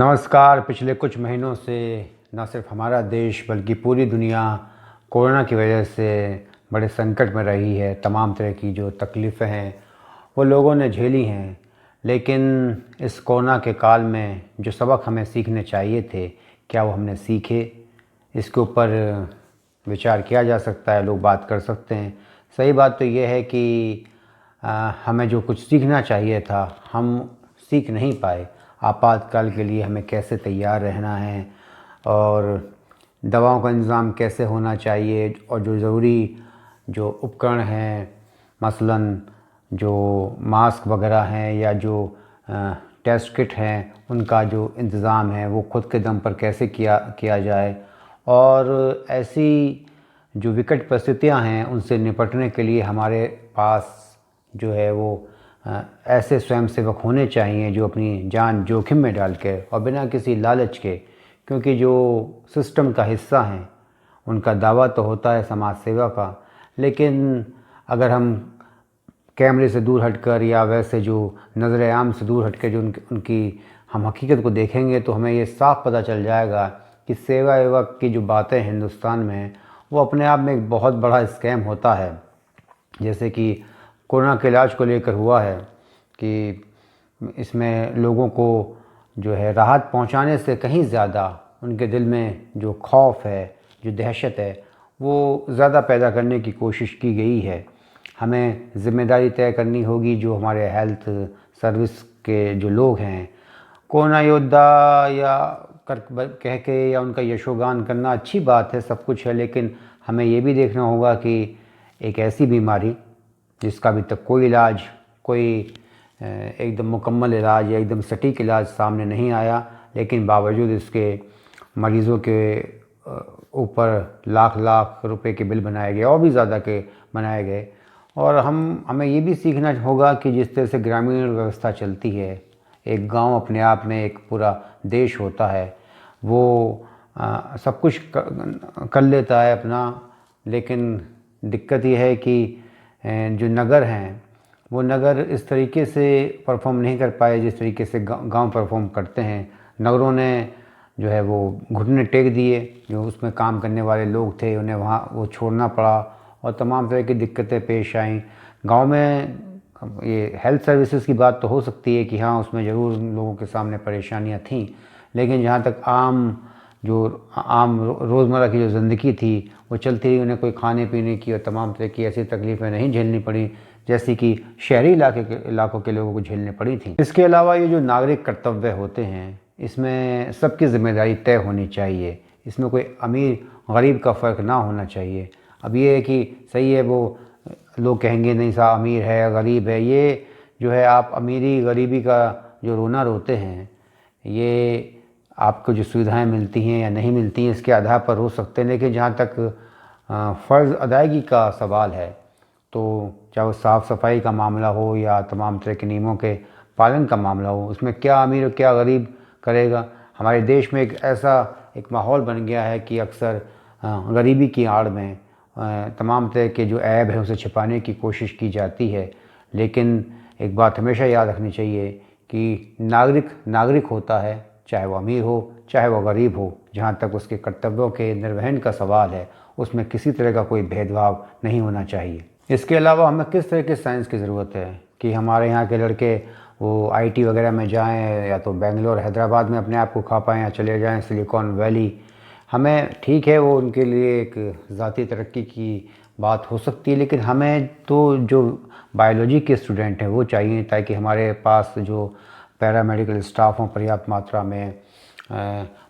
नमस्कार। पिछले कुछ महीनों से न सिर्फ हमारा देश बल्कि पूरी दुनिया कोरोना की वजह से बड़े संकट में रही है। तमाम तरह की जो तकलीफ़ें हैं वो लोगों ने झेली हैं, लेकिन इस कोरोना के काल में जो सबक हमें सीखने चाहिए थे, क्या वो हमने सीखे? इसके ऊपर विचार किया जा सकता है, लोग बात कर सकते हैं। सही बात तो ये है कि हमें जो कुछ सीखना चाहिए था हम सीख नहीं पाए। आपातकाल के लिए हमें कैसे तैयार रहना है और दवाओं का इंतज़ाम कैसे होना चाहिए, और जो ज़रूरी जो उपकरण हैं, मसलन जो मास्क वगैरह हैं या जो टेस्ट किट हैं, उनका जो इंतज़ाम है वो खुद के दम पर कैसे किया जाए। और ऐसी जो विकट परिस्थितियां हैं उनसे निपटने के लिए हमारे पास जो है वो ऐसे स्वयंसेवक होने चाहिए जो अपनी जान जोखिम में डाल के और बिना किसी लालच के, क्योंकि जो सिस्टम का हिस्सा हैं उनका दावा तो होता है समाज सेवा का, लेकिन अगर हम कैमरे से दूर हटकर या वैसे जो नज़र आम से दूर हटकर जो उनकी हम हकीकत को देखेंगे तो हमें ये साफ पता चल जाएगा कि सेवा एवक की जो बातें हिंदुस्तान में वो अपने आप में एक बहुत बड़ा स्कैम होता है। जैसे कि कोरोना के इलाज को लेकर हुआ है कि इसमें लोगों को जो है राहत पहुंचाने से कहीं ज़्यादा उनके दिल में जो खौफ है, जो दहशत है, वो ज़्यादा पैदा करने की कोशिश की गई है। हमें ज़िम्मेदारी तय करनी होगी, जो हमारे हेल्थ सर्विस के जो लोग हैं, कोरोना योद्धा या कह के या उनका यशोगान करना अच्छी बात है, सब कुछ है, लेकिन हमें ये भी देखना होगा कि एक ऐसी बीमारी जिसका अभी तक कोई इलाज, कोई एकदम मुकम्मल इलाज या एकदम सटीक इलाज सामने नहीं आया, लेकिन बावजूद इसके मरीज़ों के ऊपर लाख लाख रुपए के बिल बनाए गए और भी ज़्यादा के बनाए गए। और हमें ये भी सीखना होगा कि जिस तरह से ग्रामीण व्यवस्था चलती है, एक गांव अपने आप में एक पूरा देश होता है, वो सब कुछ कर लेता है अपना, लेकिन दिक्कत ये है कि जो नगर हैं वो नगर इस तरीके से परफॉर्म नहीं कर पाए जिस तरीके से गांव परफॉर्म करते हैं। नगरों ने जो है वो घुटने टेक दिए, जो उसमें काम करने वाले लोग थे उन्हें वहाँ वो छोड़ना पड़ा और तमाम तरह की दिक्कतें पेश आईं। गांव में ये हेल्थ सर्विसेज की बात तो हो सकती है कि हाँ, उसमें ज़रूर लोगों के सामने परेशानियां थीं, लेकिन जहाँ तक आम रोज़मर्रा की जो ज़िंदगी थी वो चलती रही। उन्हें कोई खाने पीने की और तमाम तरह की ऐसी तकलीफ़ें नहीं झेलनी पड़ी जैसी कि शहरी इलाकों के लोगों को झेलनी पड़ी थी। इसके अलावा ये जो नागरिक कर्तव्य होते हैं, इसमें सबकी ज़िम्मेदारी तय होनी चाहिए। इसमें कोई अमीर गरीब का फ़र्क ना होना चाहिए। अब ये है कि सही है, वो लोग कहेंगे नहीं साहब अमीर है गरीब है, ये जो है आप अमीरी गरीबी का जो रोना रोते हैं, ये आपको जो सुविधाएं मिलती हैं या नहीं मिलती हैं इसके आधार पर हो सकते हैं, लेकिन जहाँ तक फ़र्ज़ अदायगी का सवाल है तो चाहे वो साफ़ सफाई का मामला हो या तमाम तरह के नियमों के पालन का मामला हो, उसमें क्या अमीर और क्या गरीब करेगा। हमारे देश में एक ऐसा एक माहौल बन गया है कि अक्सर गरीबी की आड़ में तमाम तरह के जो ऐब है उसे छिपाने की कोशिश की जाती है। लेकिन एक बात हमेशा याद रखनी चाहिए कि नागरिक नागरिक होता है, चाहे वो अमीर हो चाहे वो गरीब हो। जहाँ तक उसके कर्तव्यों के निर्वहन का सवाल है उसमें किसी तरह का कोई भेदभाव नहीं होना चाहिए। इसके अलावा हमें किस तरह के साइंस की ज़रूरत है कि हमारे यहाँ के लड़के वो आईटी वगैरह में जाएं या तो बेंगलोर हैदराबाद में अपने आप को खा पाएँ या चले जाएं सिलिकॉन वैली। हमें ठीक है, वो उनके लिए एक ज़ाती तरक्की की बात हो सकती है, लेकिन हमें तो जो बायोलॉजी के स्टूडेंट हैं वो चाहिए, ताकि हमारे पास जो पैरामेडिकल स्टाफ हों पर्याप्त मात्रा में।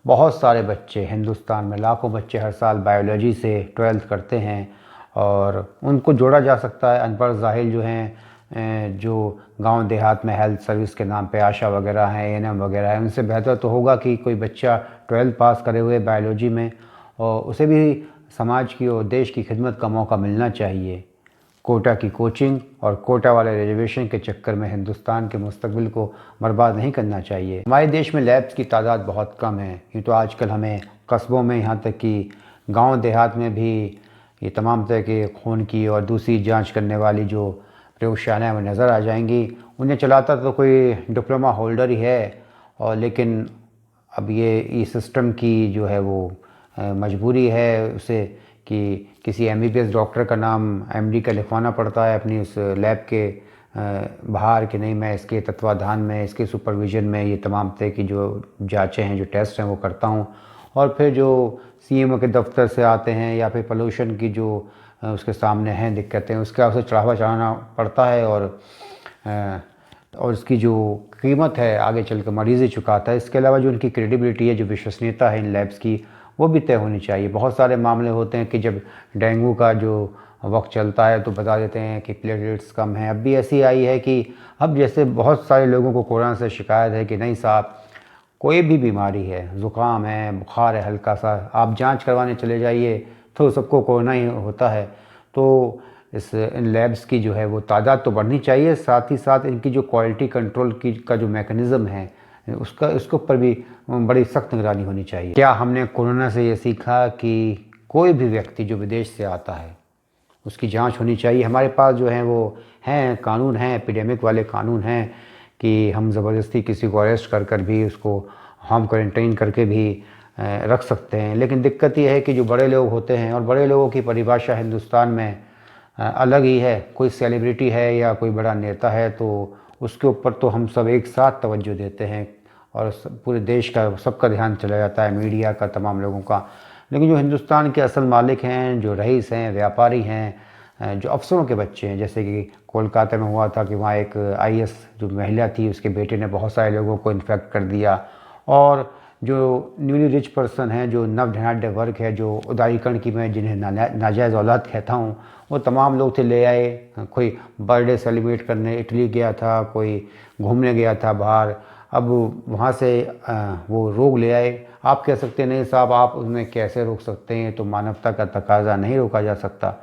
बहुत सारे बच्चे हिंदुस्तान में, लाखों बच्चे हर साल बायोलॉजी से 12th करते हैं और उनको जोड़ा जा सकता है। अनपढ़ जाहिल जो हैं, जो गांव देहात में हेल्थ सर्विस के नाम पे आशा वगैरह हैं, एएनएम वगैरह हैं, उनसे बेहतर तो होगा कि कोई बच्चा 12th पास करे हुए बायोलॉजी में और उसे भी समाज की और देश की खिदमत का मौका मिलना चाहिए। कोटा की कोचिंग और कोटा वाले रिजर्वेशन के चक्कर में हिंदुस्तान के मुस्तकबिल को बर्बाद नहीं करना चाहिए। हमारे देश में लैब्स की तादाद बहुत कम है। ये तो आजकल हमें कस्बों में, यहाँ तक कि गांव देहात में भी ये तमाम तरह के खून की और दूसरी जांच करने वाली जो प्रयोगशालाएँ में नज़र आ जाएंगी। उन्हें चलाता तो कोई डिप्लोमा होल्डर ही है, और लेकिन अब ये सिस्टम की जो है वो मजबूरी है उसे कि किसी एमबीबीएस डॉक्टर का नाम एमडी का लिखवाना पड़ता है अपनी उस लैब के बाहर कि नहीं, मैं इसके तत्वाधान में, इसके सुपरविज़न में ये तमाम तरह की जो जांचें हैं, जो टेस्ट हैं वो करता हूँ। और फिर जो सीएमओ के दफ्तर से आते हैं या फिर पोल्यूशन की जो उसके सामने हैं दिक्कतें, उसका उसे चढ़ावा चढ़ाना पड़ता है और इसकी जो कीमत है आगे चल कर मरीज़ ही चुकाता है। इसके अलावा जो उनकी क्रेडिबिलिटी है, जो विश्वसनीयता है इन लैब्स की, वो भी तय होनी चाहिए। बहुत सारे मामले होते हैं कि जब डेंगू का जो वक्त चलता है तो बता देते हैं कि प्लेटलेट्स कम हैं। अब भी ऐसी आई है कि अब जैसे बहुत सारे लोगों को कोरोना से शिकायत है कि नहीं साहब, कोई भी बीमारी है, ज़ुकाम है, बुखार है हल्का सा, आप जांच करवाने चले जाइए तो सबको कोरोना ही होता है। तो इन लैब्स की जो है वो तादाद तो बढ़नी चाहिए, साथ ही साथ इनकी जो क्वालिटी कंट्रोल की का जो मैकेनिज़्म है उसके ऊपर भी बड़ी सख्त निगरानी होनी चाहिए। क्या हमने कोरोना से ये सीखा कि कोई भी व्यक्ति जो विदेश से आता है उसकी जांच होनी चाहिए। हमारे पास जो है वो हैं कानून हैं, एपिडेमिक वाले कानून हैं कि हम ज़बरदस्ती किसी को अरेस्ट कर भी उसको होम क्वारंटाइन करके भी रख सकते हैं। लेकिन दिक्कत ये है कि जो बड़े लोग होते हैं, और बड़े लोगों की परिभाषा हिंदुस्तान में अलग ही है। कोई सेलिब्रिटी है या कोई बड़ा नेता है तो उसके ऊपर तो हम सब एक साथ तवज्जो देते हैं और पूरे देश का सबका ध्यान चला जाता है, मीडिया का, तमाम लोगों का। लेकिन जो हिंदुस्तान के असल मालिक हैं, जो रईस हैं, व्यापारी हैं, जो अफसरों के बच्चे हैं, जैसे कि कोलकाता में हुआ था कि वहाँ एक आईएएस जो महिला थी उसके बेटे ने बहुत सारे लोगों को इन्फेक्ट कर दिया। और जो न्यूली रिच पर्सन है, जो नवधनाढ़ वर्ग है, जो उदारीकरण की मैं जिन्हें नाजायज़ औलाद कहता हूँ, वो तमाम लोग थे ले आए। कोई बर्थडे सेलिब्रेट करने इटली गया था, कोई घूमने गया था बाहर, अब वहाँ से वो रोग ले आए। आप कह सकते हैं नहीं साहब आप उन्हें कैसे रोक सकते हैं, तो मानवता का तकाजा नहीं रोका जा सकता।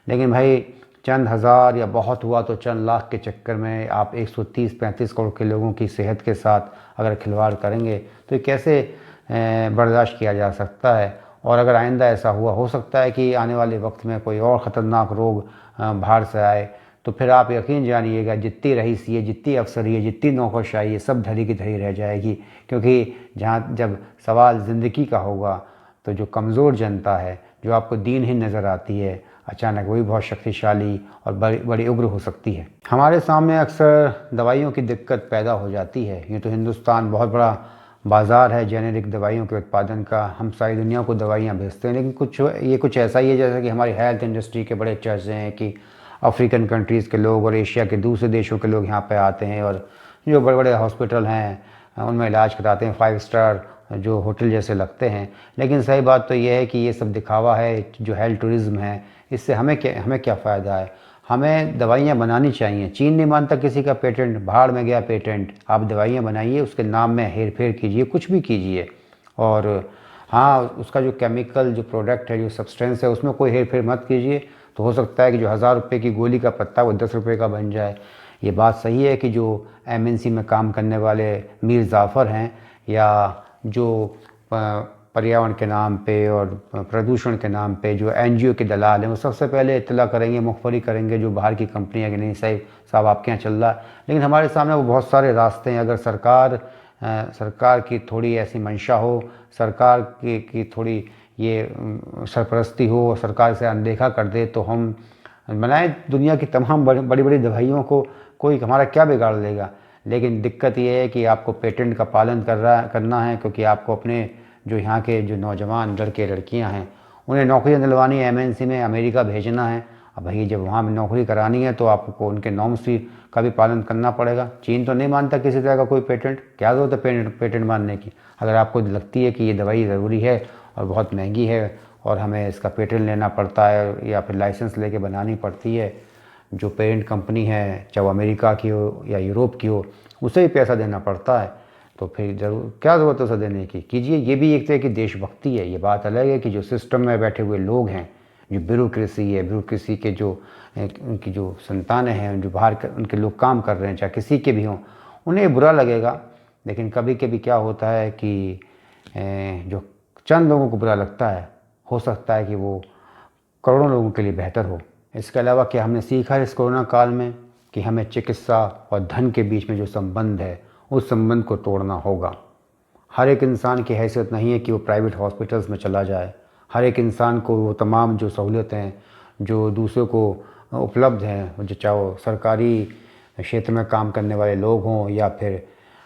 लेकिन भाई चंद हज़ार या बहुत हुआ तो चंद लाख के चक्कर में आप 130-35 करोड़ के लोगों की सेहत के साथ अगर खिलवाड़ करेंगे तो ये कैसे बर्दाश्त किया जा सकता है। और अगर आइंदा ऐसा हुआ, हो सकता है कि आने वाले वक्त में कोई और ख़तरनाक रोग बाहर से आए, तो फिर आप यकीन जानिएगा जितनी रईसी है, जितनी अफसरी है, जितनी नौकरशाही है, सब धरी की धरी रह जाएगी। क्योंकि जब सवाल ज़िंदगी का होगा तो जो कमज़ोर जनता है, जो आपको दीनहीन नज़र आती है, अचानक वही बहुत शक्तिशाली और बड़ी उग्र हो सकती है। हमारे सामने अक्सर दवाइयों की दिक्कत पैदा हो जाती है। ये तो हिंदुस्तान बहुत बड़ा बाज़ार है जेनेरिक दवाइयों के उत्पादन का, हम सारी दुनिया को दवाइयाँ भेजते हैं। लेकिन कुछ ऐसा ही है जैसा कि हमारी हेल्थ इंडस्ट्री के बड़े चर्चे हैं कि अफ्रीकन कंट्रीज़ के लोग और एशिया के दूसरे देशों के लोग यहाँ पे आते हैं और जो बड़े बड़े हॉस्पिटल हैं उनमें इलाज कराते हैं, 5 स्टार जो होटल जैसे लगते हैं। लेकिन सही बात तो ये है कि ये सब दिखावा है, जो हेल्थ टूरिज़्म है, इससे हमें क्या फ़ायदा है। हमें दवाइयाँ बनानी चाहिए। चीन नहीं मानता किसी का पेटेंट, भाड़ में गया पेटेंट। आप दवाइयाँ बनाइए, उसके नाम में हेर फेर कीजिए, कुछ भी कीजिए। और हाँ, उसका जो केमिकल जो प्रोडक्ट है, जो सब्सटेंस है, उसमें कोई हेर फेर मत कीजिए। तो हो सकता है कि जो 1000 रुपये की गोली का पत्ता वो 10 रुपये का बन जाए। ये बात सही है कि जो एमएनसी में काम करने वाले मीर जाफ़र हैं या जो पर्यावरण के नाम पे और प्रदूषण के नाम पे जो एनजीओ के दलाल हैं, वो सबसे पहले इत्तला करेंगे, मुखबरी करेंगे जो बाहर की कंपनी है कि नहीं साहब आपके यहाँ चल रहा है। लेकिन हमारे सामने वो बहुत सारे रास्ते हैं। अगर सरकार की थोड़ी ऐसी मंशा हो, सरकार की थोड़ी ये सरपरस्ती हो, सरकार से अनदेखा कर दे, तो हम बनाए दुनिया की तमाम बड़ी बड़ी दवाइयों को, कोई हमारा क्या बिगाड़ लेगा। लेकिन दिक्कत ये है कि आपको पेटेंट का पालन करना है, क्योंकि आपको अपने जो यहाँ के जो नौजवान लड़के लड़कियाँ हैं उन्हें नौकरी दिलवानी है, एमएनसी में अमेरिका भेजना है। अब भाई जब वहाँ नौकरी करानी है तो आपको उनके नॉर्म्स का भी पालन करना पड़ेगा। चीन तो नहीं मानता किसी तरह का कोई पेटेंट, क्या ज़रूरत है पेटेंट मानने की। अगर आपको लगती है कि ये दवाई ज़रूरी है और बहुत महंगी है और हमें इसका पेटेंट लेना पड़ता है या फिर लाइसेंस लेके बनानी पड़ती है, जो पेरेंट कंपनी है चाहे वो अमेरिका की हो या यूरोप की हो, उसे ही पैसा देना पड़ता है। तो फिर क्या ज़रूरत है उसे देने की, कीजिए। ये भी एक तरह की देशभक्ति है। ये बात अलग है कि जो सिस्टम में बैठे हुए लोग हैं, जो ब्यूरोक्रेसी है, ब्यूरोक्रेसी के जो उनकी जो संतानें हैं, जो बाहर उनके लोग काम कर रहे हैं, चाहे किसी के भी हों, उन्हें बुरा लगेगा। लेकिन कभी कभी क्या होता है कि जो चंद लोगों को बुरा लगता है, हो सकता है कि वो करोड़ों लोगों के लिए बेहतर हो। इसके अलावा क्या हमने सीखा है इस कोरोना काल में कि हमें चिकित्सा और धन के बीच में जो संबंध है, उस संबंध को तोड़ना होगा। हर एक इंसान की हैसियत नहीं है कि वो प्राइवेट हॉस्पिटल्स में चला जाए। हर एक इंसान को वो तमाम जो सहूलियतें जो दूसरों को उपलब्ध हैं, जो चाहे वो सरकारी क्षेत्र में काम करने वाले लोग हों या फिर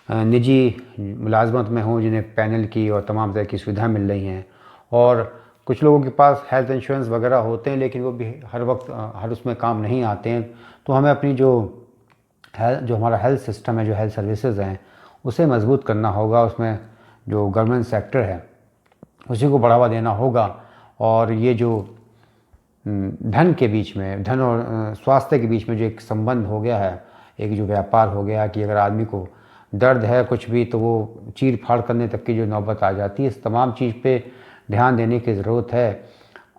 निजी मुलाजमत में हों, जिन्हें पैनल की और तमाम तरह की सुविधा मिल रही हैं। और कुछ लोगों के पास हेल्थ इंश्योरेंस वगैरह होते हैं, लेकिन वो भी हर वक्त हर उसमें काम नहीं आते हैं। तो हमें अपनी जो हमारा हेल्थ सिस्टम है, जो हेल्थ सर्विसेज हैं, उसे मजबूत करना होगा। उसमें जो गवर्नमेंट सेक्टर है उसी को बढ़ावा देना होगा। और ये जो धन के बीच में, धन और स्वास्थ्य के बीच में जो एक संबंध हो गया है, एक जो व्यापार हो गया कि अगर आदमी को दर्द है कुछ भी तो वो चीर फाड़ करने तक की जो नौबत आ जाती है, इस तमाम चीज़ पे ध्यान देने की ज़रूरत है।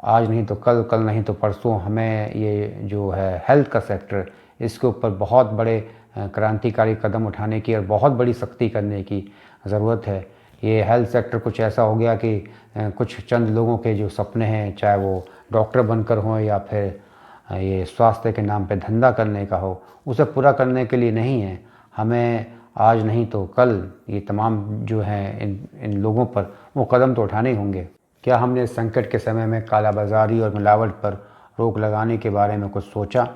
आज नहीं तो कल, कल नहीं तो परसों हमें ये जो है हेल्थ का सेक्टर, इसके ऊपर बहुत बड़े क्रांतिकारी कदम उठाने की और बहुत बड़ी सख्ती करने की ज़रूरत है। ये हेल्थ सेक्टर कुछ ऐसा हो गया कि कुछ चंद लोगों के जो सपने हैं, चाहे वो डॉक्टर बनकर हों या फिर ये स्वास्थ्य के नाम पे धंधा करने का हो, उसे पूरा करने के लिए नहीं है। हमें आज नहीं तो कल ये तमाम जो हैं इन लोगों पर वो कदम तो उठाने ही होंगे। क्या हमने इस संकट के समय में कालाबाज़ारी और मिलावट पर रोक लगाने के बारे में कुछ सोचा?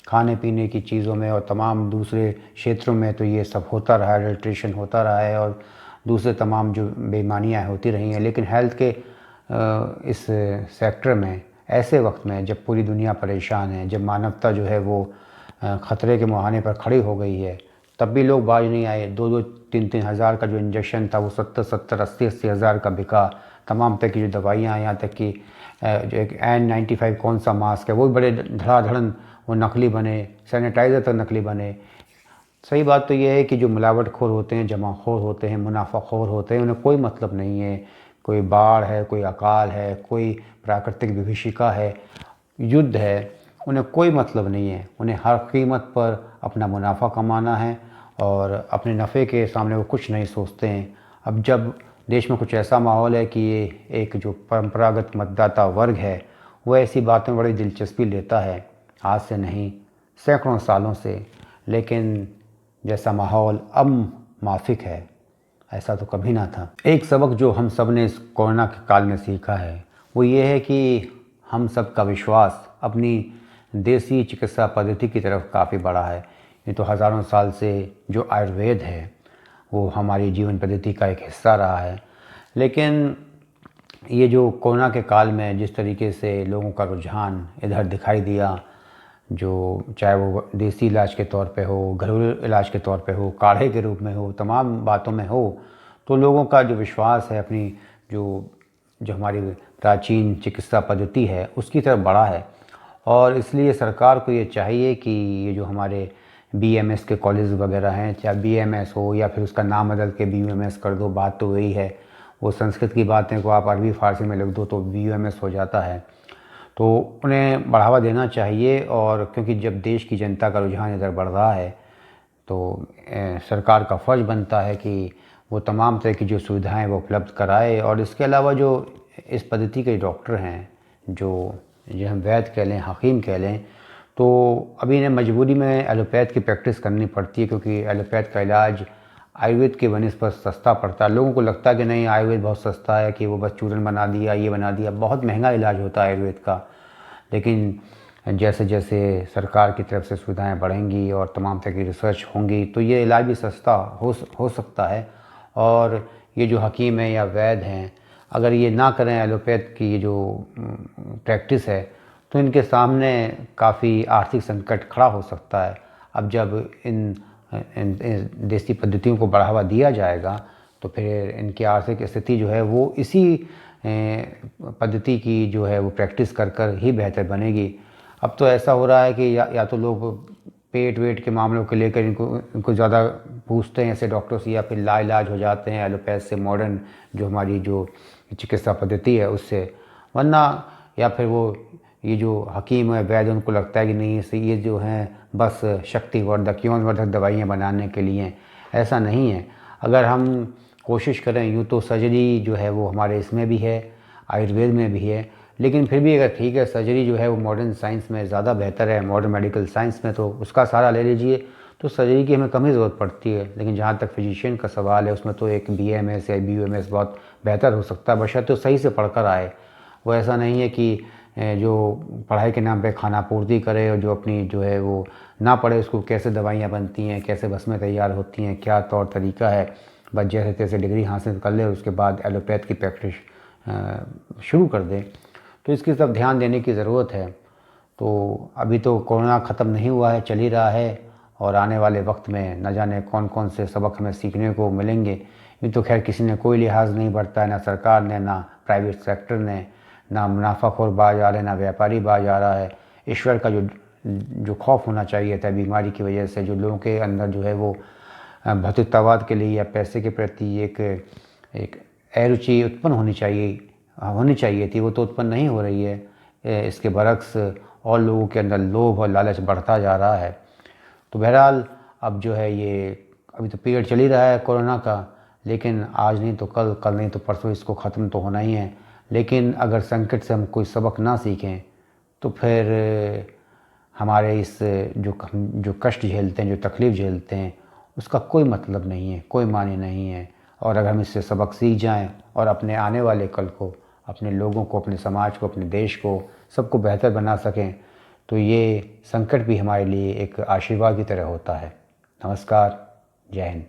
खाने पीने की चीज़ों में और तमाम दूसरे क्षेत्रों में तो ये सब होता रहा है, एडल्ट्रेशन होता रहा है और दूसरे तमाम जो बेईमानियाँ होती रही हैं। लेकिन हेल्थ के इस सेक्टर में ऐसे वक्त में जब पूरी दुनिया परेशान है, जब मानवता जो है वो ख़तरे के मुहाने पर खड़ी हो गई है, तब भी लोग बाज नहीं आए। 2-2, 3-3 हज़ार का जो इंजेक्शन था वो 70-70, 80-80 हज़ार का बिका। तमाम तरह की जो दवाइयाँ, यहाँ तक कि जो एक N95 कौन सा मास्क है वो भी बड़े धड़ाधड़न वो नकली बने, सैनिटाइज़र तक नकली बने। सही बात तो ये है कि जो मिलावटखोर होते हैं, जमाखोर होते हैं, मुनाफाखोर होते हैं, उन्हें कोई मतलब नहीं है। कोई बाढ़ है, कोई अकाल है, कोई प्राकृतिक विभीषिका है, युद्ध है, उन्हें कोई मतलब नहीं है। उन्हें हर कीमत पर अपना मुनाफा कमाना है और अपने नफ़े के सामने वो कुछ नहीं सोचते हैं। अब जब देश में कुछ ऐसा माहौल है कि ये एक जो परंपरागत मतदाता वर्ग है वो ऐसी बातों में बड़ी दिलचस्पी लेता है, आज से नहीं सैकड़ों सालों से। लेकिन जैसा माहौल अब माफिक है, ऐसा तो कभी ना था। एक सबक जो हम सब ने इस कोरोना के काल में सीखा है वो ये है कि हम सब का विश्वास अपनी देसी चिकित्सा पद्धति की तरफ काफ़ी बढ़ा है। ये तो हज़ारों साल से जो आयुर्वेद है वो हमारी जीवन पद्धति का एक हिस्सा रहा है। लेकिन ये जो कोरोना के काल में जिस तरीके से लोगों का रुझान इधर दिखाई दिया, जो चाहे वो देसी इलाज के तौर पे हो, घरेलू इलाज के तौर पे हो, काढ़े के रूप में हो, तमाम बातों में हो, तो लोगों का जो विश्वास है अपनी जो जो हमारी प्राचीन चिकित्सा पद्धति है उसकी तरफ बढ़ा है। और इसलिए सरकार को ये चाहिए कि ये जो हमारे बीएमएस के कॉलेज वगैरह हैं, चाहे बीएमएस हो या फिर उसका नाम बदल के बीयूएमएस कर दो, बात तो वही है। वो संस्कृत की बातें को आप अरबी फ़ारसी में लिख दो तो बीयूएमएस हो जाता है। तो उन्हें बढ़ावा देना चाहिए। और क्योंकि जब देश की जनता का रुझान इधर बढ़ रहा है तो सरकार का फ़र्ज़ बनता है कि वो तमाम तरह की जो सुविधाएं वो उपलब्ध कराए। और इसके अलावा जो इस पद्धति के डॉक्टर हैं, जो हम वैद्य कह लें, हकीम कह लें, तो अभी इन्हें मजबूरी में एलोपैथ की प्रैक्टिस करनी पड़ती है, क्योंकि एलोपैथ का इलाज आयुर्वेद के बनिस्बत सस्ता पड़ता है। लोगों को लगता है कि नहीं आयुर्वेद बहुत सस्ता है, कि वो बस चूरन बना दिया, ये बना दिया। बहुत महंगा इलाज होता है आयुर्वेद का। लेकिन जैसे जैसे सरकार की तरफ से सुविधाएं बढ़ेंगी और तमाम तरह की रिसर्च होंगी तो ये इलाज भी सस्ता हो सकता है। और ये जो हकीम हैं या वैद्य हैं, अगर ये ना करें एलोपैथ की ये जो प्रैक्टिस है, तो इनके सामने काफ़ी आर्थिक संकट खड़ा हो सकता है। अब जब इन देसी पद्धतियों को बढ़ावा दिया जाएगा तो फिर इनकी आर्थिक स्थिति जो है वो इसी पद्धति की जो है वो प्रैक्टिस कर कर ही बेहतर बनेगी। अब तो ऐसा हो रहा है कि या तो लोग पेट वेट के मामलों को लेकर इनको ज़्यादा पूछते हैं ऐसे डॉक्टरों से, या फिर लाइलाज हो जाते हैं एलोपैथ से, मॉडर्न जो हमारी जो चिकित्सा पद्धति है उससे। वरना या फिर वो ये जो हकीम है वैद्य, उनको लगता है कि नहीं ये जो हैं बस शक्तिवर्धक यौनवर्धक दवाइयाँ बनाने के लिए। ऐसा नहीं है। अगर हम कोशिश करें यूँ तो सर्जरी जो है वो हमारे इसमें भी है, आयुर्वेद में भी है। लेकिन फिर भी अगर ठीक है सर्जरी जो है वो मॉडर्न साइंस में ज़्यादा बेहतर है, मॉडर्न मेडिकल साइंस में, तो उसका सहारा ले लीजिए। तो सर्जरी की हमें कम ही ज़रूरत पड़ती है। लेकिन जहाँ तक फिजिशियन का सवाल है, उसमें तो एक बीएमएस या बीयूएमएस बहुत बेहतर हो सकता है, बशर्ते तो सही से पढ़कर आए। वो ऐसा नहीं है कि जो पढ़ाई के नाम पे खाना पूर्ति करे और जो अपनी जो है वो ना पढ़े, उसको कैसे दवाइयाँ बनती हैं, कैसे भस्में तैयार होती हैं, क्या तौर तरीका है, बस जैसे तैसे डिग्री हासिल कर ले और उसके बाद एलोपैथ की प्रैक्टिस शुरू कर दें। तो इसकी तरफ ध्यान देने की ज़रूरत है। तो अभी तो कोरोना ख़त्म नहीं हुआ है, चल ही रहा है, और आने वाले वक्त में न जाने कौन कौन से सबक हमें सीखने को मिलेंगे। ये तो खैर किसी ने कोई लिहाज नहीं बरता है, ना सरकार ने, ना प्राइवेट सेक्टर ने, ना मुनाफाखोर बाज आ रहे, ना व्यापारी बाज आ रहा है। ईश्वर का जो खौफ होना चाहिए था बीमारी की वजह से, जो लोगों के अंदर जो है वो भौतिकतावाद के लिए या पैसे के प्रति एक अरुचि उत्पन्न होनी चाहिए थी, वो तो उत्पन्न नहीं हो रही है। इसके बरक्स और लोगों के अंदर लोभ और लालच बढ़ता जा रहा है। तो बहरहाल अब जो है ये अभी तो पीरियड चल ही रहा है कोरोना का, लेकिन आज नहीं तो कल, कल नहीं तो परसों इसको ख़त्म तो होना ही है। लेकिन अगर संकट से हम कोई सबक ना सीखें तो फिर हमारे इस जो कष्ट झेलते हैं, जो तकलीफ़ झेलते हैं, उसका कोई मतलब नहीं है, कोई मायने नहीं है। और अगर हम इससे सबक सीख जाएं और अपने आने वाले कल को, अपने लोगों को, अपने समाज को, अपने देश को, सबको बेहतर बना सकें, तो ये संकट भी हमारे लिए एक आशीर्वाद की तरह होता है। नमस्कार, जय हिंद।